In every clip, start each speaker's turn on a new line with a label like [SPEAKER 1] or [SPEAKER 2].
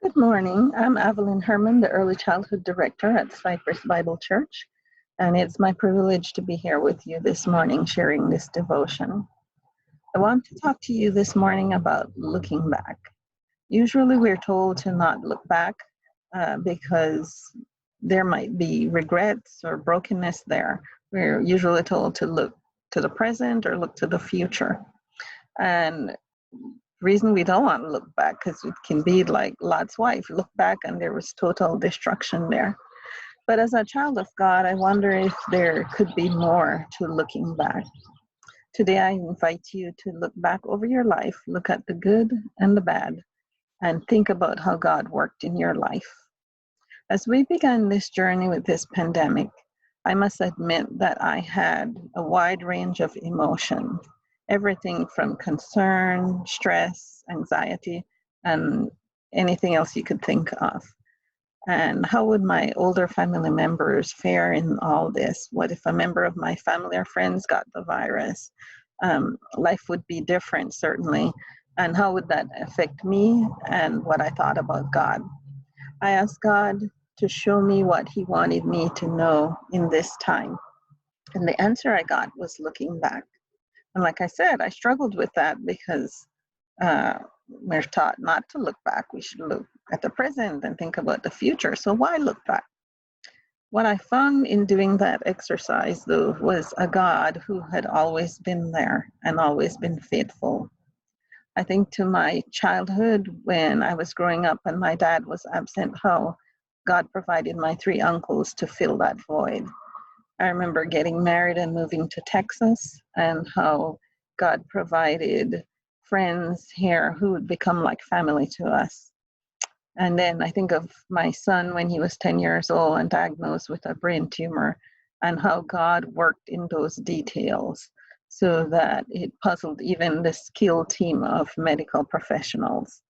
[SPEAKER 1] Good morning. I'm Evelyn Herman, the Early Childhood Director at Cypress Bible Church, and it's my privilege to be here with you this morning sharing this devotion. I want to talk to you this morning about looking back. Usually we're told to not look back because there might be regrets or brokenness there. We're usually told to look to the present or look to the future. And reason we don't want to look back because it can be like Lot's wife. Look back and there was total destruction there. But as a child of God, I wonder if there could be more to looking back. Today, I invite you to look back over your life, look at the good and the bad, and think about how God worked in your life. As we began this journey with this pandemic, I must admit that I had a wide range of emotions, everything from concern, stress, anxiety, and anything else you could think of. And how would my older family members fare in all this? What if a member of my family or friends got the virus? Life would be different, certainly. And how would that affect me and what I thought about God? I asked God to show me what He wanted me to know in this time. And the answer I got was looking back. And like I said, I struggled with that because we're taught not to look back. We should look at the present and think about the future. So why look back? What I found in doing that exercise, though, was a God who had always been there and always been faithful. I think to my childhood when I was growing up and my dad was absent, how God provided my three uncles to fill that void. I remember getting married and moving to Texas and how God provided friends here who would become like family to us. And then I think of my son when he was 10 years old and diagnosed with a brain tumor and how God worked in those details so that it puzzled even the skilled team of medical professionals.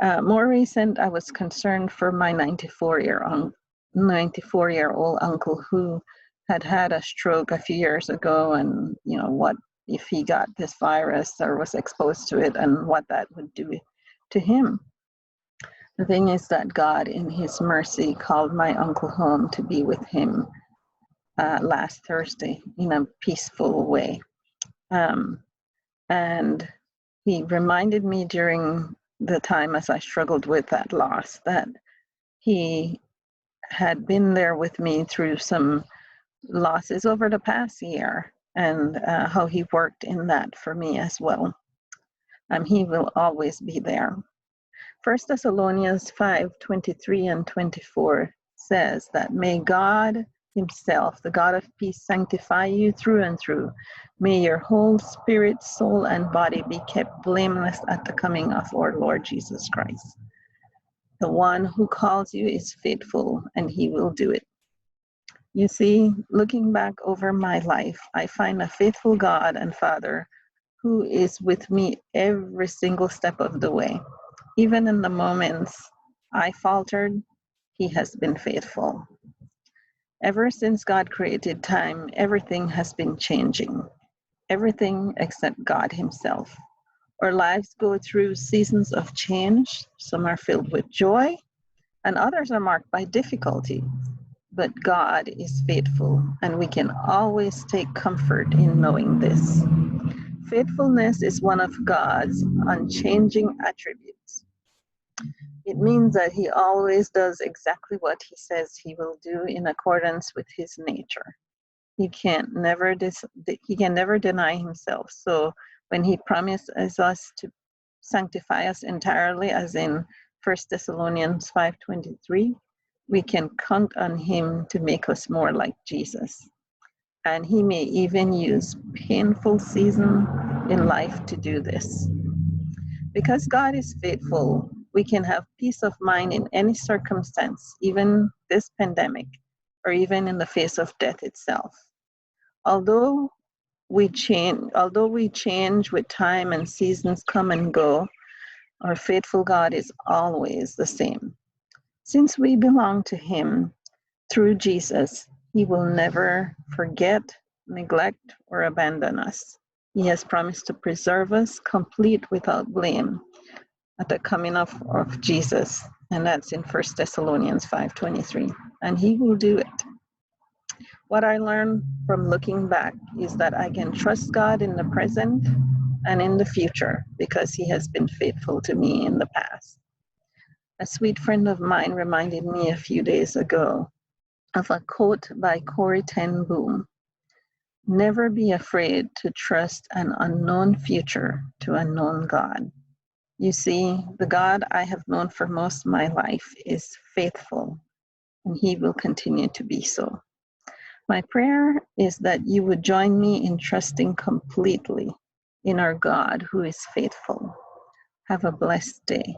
[SPEAKER 1] More recent, I was concerned for my 94-year-old uncle who had a stroke a few years ago, and what if he got this virus or was exposed to it and what that would do to him. The thing is that God in His mercy called my uncle home to be with him last Thursday in a peaceful way. And He reminded me during the time as I struggled with that loss that He had been there with me through some losses over the past year and how He worked in that for me as well. He will always be there. 1 Thessalonians 5:23 and 24 says that may God Himself, the God of peace, sanctify you through and through. May your whole spirit, soul, and body be kept blameless at the coming of our Lord Jesus Christ. The one who calls you is faithful, and He will do it. You see, looking back over my life, I find a faithful God and Father who is with me every single step of the way. Even in the moments I faltered, He has been faithful. Ever since God created time, everything has been changing. Everything except God Himself. Our lives go through seasons of change. Some are filled with joy, and others are marked by difficulty. But God is faithful, and we can always take comfort in knowing this. Faithfulness is one of God's unchanging attributes. It means that He always does exactly what He says He will do in accordance with His nature. He can never deny Himself. So when He promises us to sanctify us entirely, as in 1 Thessalonians 5:23, we can count on Him to make us more like Jesus. And He may even use painful seasons in life to do this. Because God is faithful, we can have peace of mind in any circumstance, even this pandemic, or even in the face of death itself. Although we change with time and seasons come and go, our faithful God is always the same. Since we belong to Him through Jesus, He will never forget, neglect, or abandon us. He has promised to preserve us complete without blame. at the coming of Jesus, and that's in 1 Thessalonians 5:23. And he will do it. What I learned from looking back is that I can trust God in the present and in the future because he has been faithful to me in the past. A sweet friend of mine reminded me a few days ago of a quote by Corrie ten Boom. Never be afraid to trust an unknown future to a known God. You see, the God I have known for most of my life is faithful, and he will continue to be so. My prayer is that you would join me in trusting completely in our God who is faithful. Have a blessed day.